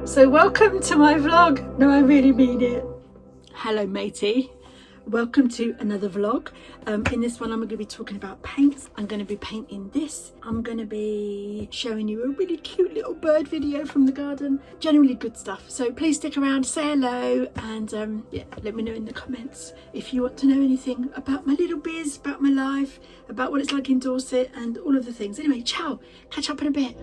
So welcome to my vlog. No, I really mean it. Hello matey. Welcome to another vlog. In this one I'm going to be talking about paints. I'm going to be painting this. I'm going to be showing you a really cute little bird video from the garden. Generally good stuff. So please stick around, say hello, and yeah, let me know in the comments if you want to know anything about my little biz, about my life, about what it's like in Dorset and all of the things. Anyway, ciao. Catch up in a bit.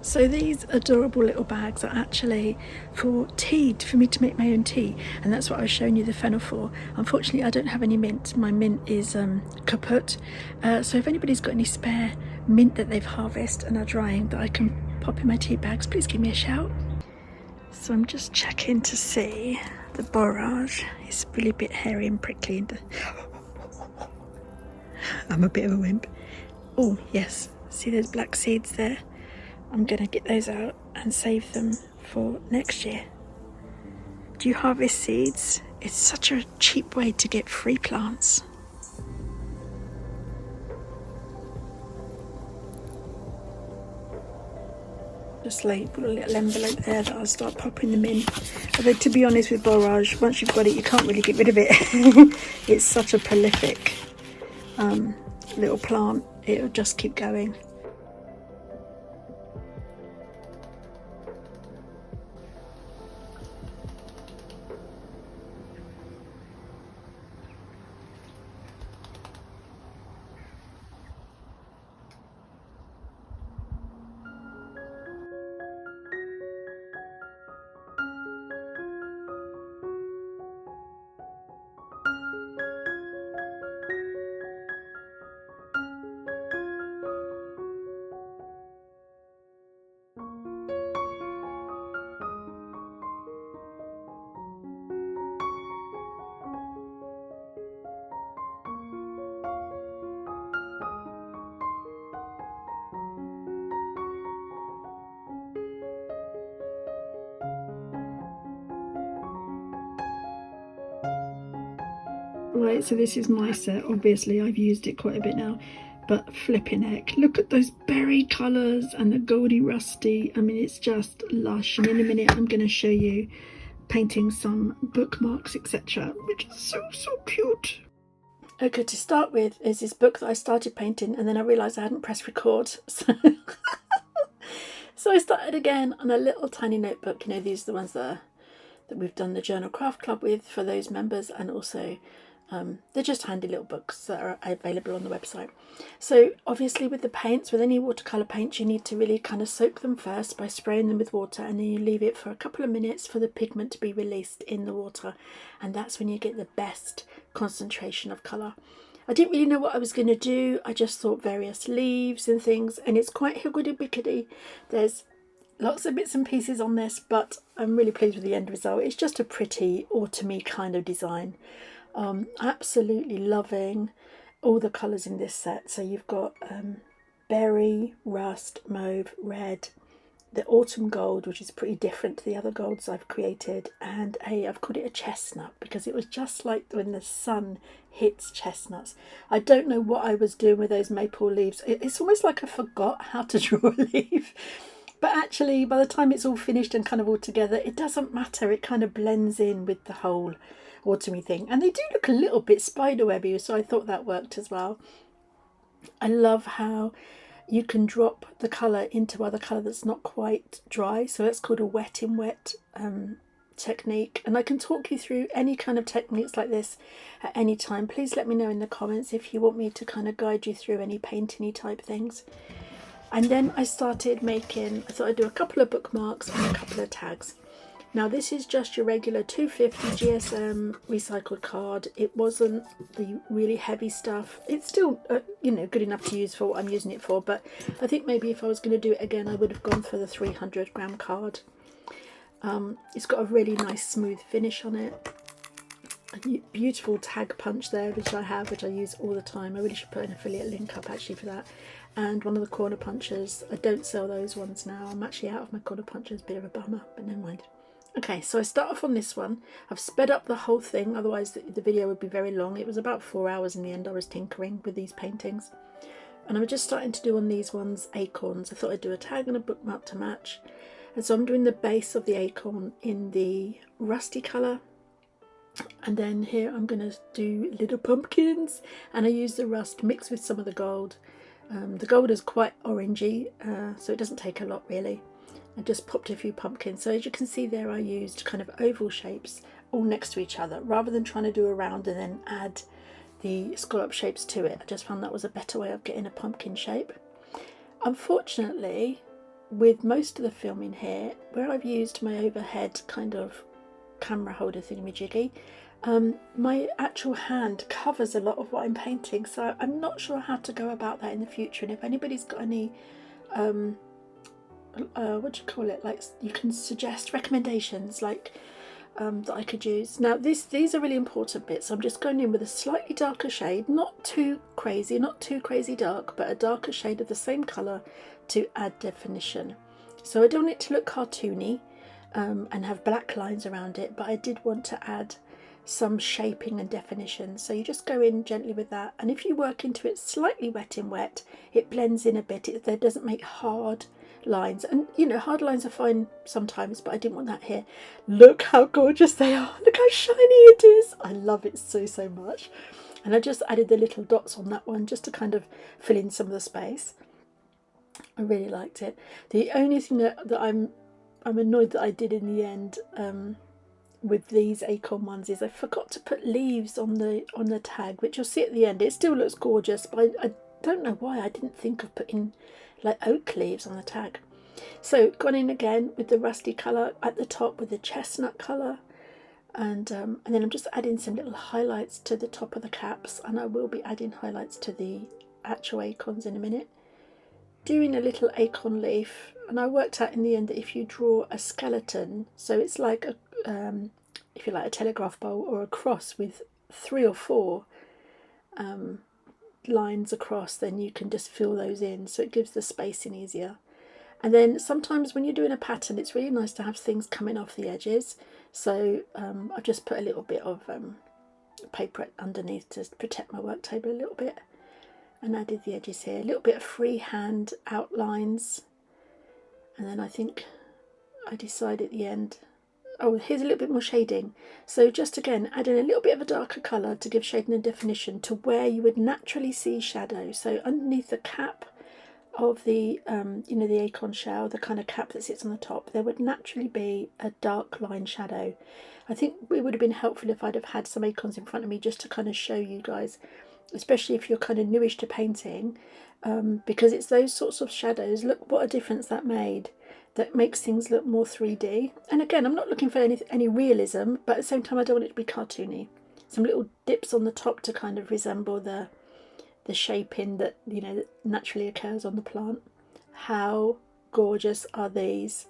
So these adorable little bags are actually for tea, for me to make my own tea, and that's what I was showing you the fennel for. Unfortunately I don't have any mint. My mint is kaput, so if anybody's got any spare mint that they've harvested and are drying that I can pop in my tea bags, please give me a shout. So I'm just checking to see the borage. It's really a bit hairy and prickly and I'm a bit of a wimp. Oh yes, see those black seeds there? I'm going to get those out and save them for next year. Do you harvest seeds? It's such a cheap way to get free plants. Just like put a little envelope there that I'll start popping them in. Although to be honest with borage, once you've got it you can't really get rid of it. It's such a prolific little plant, it'll just keep going. Right, so this is my set. Obviously I've used it quite a bit now, but flipping heck, look at those berry colours and the goldy rusty. I mean, it's just lush. And in a minute I'm going to show you painting some bookmarks, etc., which is so cute. Okay, to start with is this book that I started painting and then I realised I hadn't pressed record, so I started again on a little tiny notebook. You know, these are the ones that we've done the Journal Craft Club with for those members, and also they're just handy little books that are available on the website. So obviously with the paints, with any watercolour paints, you need to really kind of soak them first by spraying them with water, and then you leave it for a couple of minutes for the pigment to be released in the water, and that's when you get the best concentration of colour. I didn't really know what I was going to do. I just thought various leaves and things, and it's quite higgledy-piggledy. There's lots of bits and pieces on this, but I'm really pleased with the end result. It's just a pretty autumny kind of design. Absolutely loving all the colours in this set. So you've got berry, rust, mauve, red, the autumn gold, which is pretty different to the other golds I've created, and I've called it a chestnut because it was just like when the sun hits chestnuts. I don't know what I was doing with those maple leaves. It's almost like I forgot how to draw a leaf. But actually, by the time it's all finished and kind of all together, it doesn't matter. It kind of blends in with the whole autumny thing. And they do look a little bit spiderwebby, so I thought that worked as well. I love how you can drop the colour into other colour that's not quite dry. So that's called a wet in wet technique. And I can talk you through any kind of techniques like this at any time. Please let me know in the comments if you want me to kind of guide you through any painting-y type things. And then I started making, I thought I'd do a couple of bookmarks and a couple of tags. Now this is just your regular 250 GSM recycled card. It wasn't the really heavy stuff. It's still, you know, good enough to use for what I'm using it for, but I think maybe if I was going to do it again, I would have gone for the 300 gram card. It's got a really nice smooth finish on it. A beautiful tag punch there, which I have, which I use all the time. I really should put an affiliate link up actually for that. And one of the corner punchers. I don't sell those ones now. I'm actually out of my corner punchers. Bit of a bummer, but never mind. Okay, so I start off on this one. I've sped up the whole thing, otherwise the video would be very long. It was about 4 hours in the end. I was tinkering with these paintings. And I'm just starting to do on these ones acorns. I thought I'd do a tag and a bookmark to match. And so I'm doing the base of the acorn in the rusty colour. And then here I'm going to do little pumpkins. And I use the rust mixed with some of the gold. The gold is quite orangey, so it doesn't take a lot really. I just popped a few pumpkins. So as you can see there, I used kind of oval shapes all next to each other, rather than trying to do a round and then add the scallop shapes to it. I just found that was a better way of getting a pumpkin shape. Unfortunately, with most of the filming here, where I've used my overhead kind of camera holder thingamajiggy, my actual hand covers a lot of what I'm painting, so I'm not sure how to go about that in the future. And if anybody's got any what do you call it, like you can suggest recommendations like that I could use. Now these are really important bits. I'm just going in with a slightly darker shade, not too crazy dark, but a darker shade of the same colour to add definition. So I don't want it to look cartoony and have black lines around it, but I did want to add some shaping and definition. So you just go in gently with that, and if you work into it slightly wet in wet, it blends in a bit. It doesn't make hard lines, and you know, hard lines are fine sometimes, but I didn't want that here. Look how gorgeous they are. Look how shiny it is. I love it so much. And I just added the little dots on that one just to kind of fill in some of the space. I really liked it. The only thing that I'm annoyed that I did in the end with these acorn ones is I forgot to put leaves on the tag, which you'll see at the end. It still looks gorgeous, but I don't know why I didn't think of putting like oak leaves on the tag. So gone in again with the rusty colour at the top with the chestnut colour, and then I'm just adding some little highlights to the top of the caps, and I will be adding highlights to the actual acorns in a minute. Doing a little acorn leaf, and I worked out in the end that if you draw a skeleton, so it's like a if you like a telegraph pole or a cross with 3 or 4 lines across, then you can just fill those in, so it gives the spacing easier. And then sometimes when you're doing a pattern, it's really nice to have things coming off the edges, so I've just put a little bit of paper underneath to protect my work table a little bit, and added the edges here, a little bit of freehand outlines. And then I think I decide at the end, oh, here's a little bit more shading. So just again, adding a little bit of a darker colour to give shading and definition to where you would naturally see shadow. So underneath the cap of the, you know, the acorn shell, the kind of cap that sits on the top, there would naturally be a dark line shadow. I think it would have been helpful if I'd have had some acorns in front of me just to kind of show you guys, especially if you're kind of newish to painting, because it's those sorts of shadows. Look what a difference that made. That makes things look more 3D. And again, I'm not looking for any realism, but at the same time I don't want it to be cartoony. Some little dips on the top to kind of resemble the shaping that, you know, that naturally occurs on the plant. How gorgeous are these?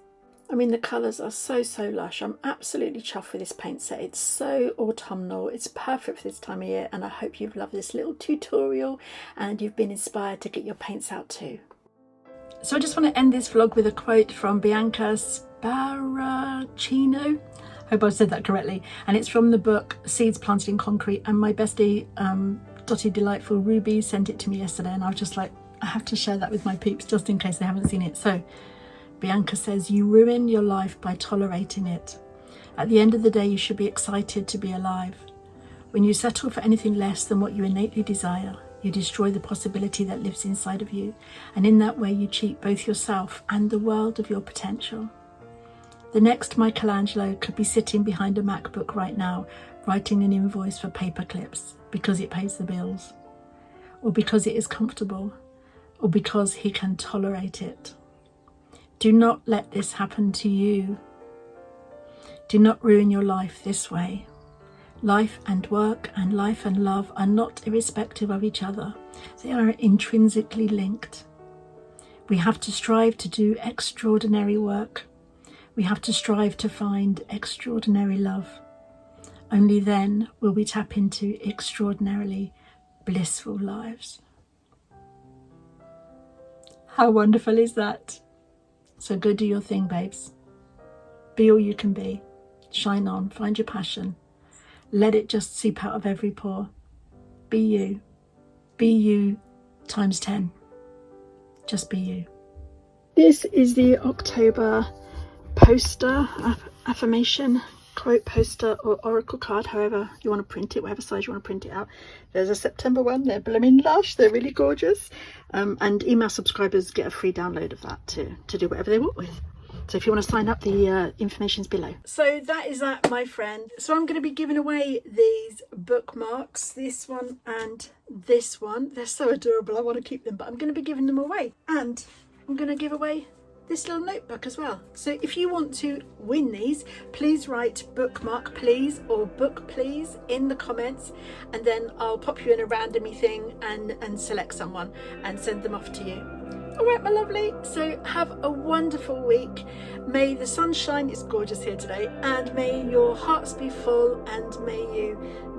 I mean, the colours are so lush. I'm absolutely chuffed with this paint set. It's so autumnal. It's perfect for this time of year, and I hope you've loved this little tutorial and you've been inspired to get your paints out too. So I just want to end this vlog with a quote from Bianca Sparacino. Hope I said that correctly. And it's from the book Seeds Planted in Concrete. And my bestie, Dotty Delightful Ruby, sent it to me yesterday. And I was just like, I have to share that with my peeps just in case they haven't seen it. So Bianca says, you ruin your life by tolerating it. At the end of the day, you should be excited to be alive. When you settle for anything less than what you innately desire, you destroy the possibility that lives inside of you, and in that way you cheat both yourself and the world of your potential. The next Michelangelo could be sitting behind a MacBook right now, writing an invoice for paper clips because it pays the bills, or because it is comfortable, or because he can tolerate it. Do not let this happen to you. Do not ruin your life this way. Life and work and life and love are not irrespective of each other. They are intrinsically linked. We have to strive to do extraordinary work. We have to strive to find extraordinary love. Only then will we tap into extraordinarily blissful lives. How wonderful is that? So go do your thing, babes. Be all you can be. Shine on, find your passion. Let it just seep out of every pore. Be you. Be you times 10. Just be you. This is the October poster, affirmation, quote poster or oracle card, however you want to print it, whatever size you want to print it out. There's a September one, they're blooming lush, they're really gorgeous. And email subscribers get a free download of that to do whatever they want with. So if you want to sign up, the information's below. So that is that, my friend. So I'm going to be giving away these bookmarks, this one and this one. They're so adorable, I want to keep them, but I'm going to be giving them away. And I'm going to give away this little notebook as well. So if you want to win these, please write bookmark please or book please in the comments, and then I'll pop you in a randomy thing and select someone and send them off to you. All right, my lovely. So have a wonderful week. May the sun shine, it's gorgeous here today, and may your hearts be full, and may you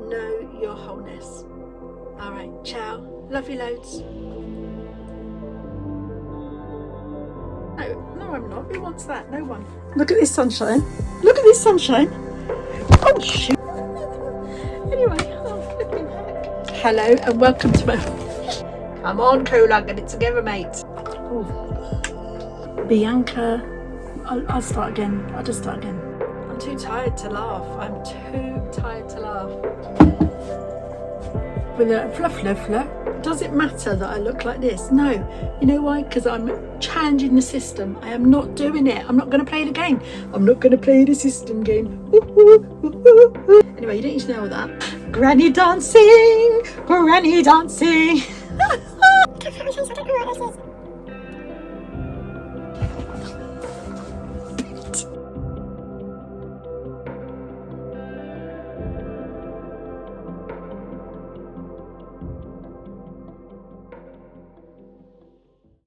know your wholeness. All right, ciao. Love you loads. No, I'm not. Who wants that? No one. Look at this sunshine. Look at this sunshine. Oh, shoot. Anyway, oh, flipping heck. Hello and welcome to my... Come on, Cola, get it together, mate. Oh. Bianca. I'll start again. I'll just start again. I'm too tired to laugh. I'm too tired to laugh. With a fluff. Does it matter that I look like this? No. You know why? Because I'm challenging the system. I am not doing it. I'm not going to play the game. I'm not going to play the system game. Anyway, you don't need to know all that. Granny dancing, granny dancing.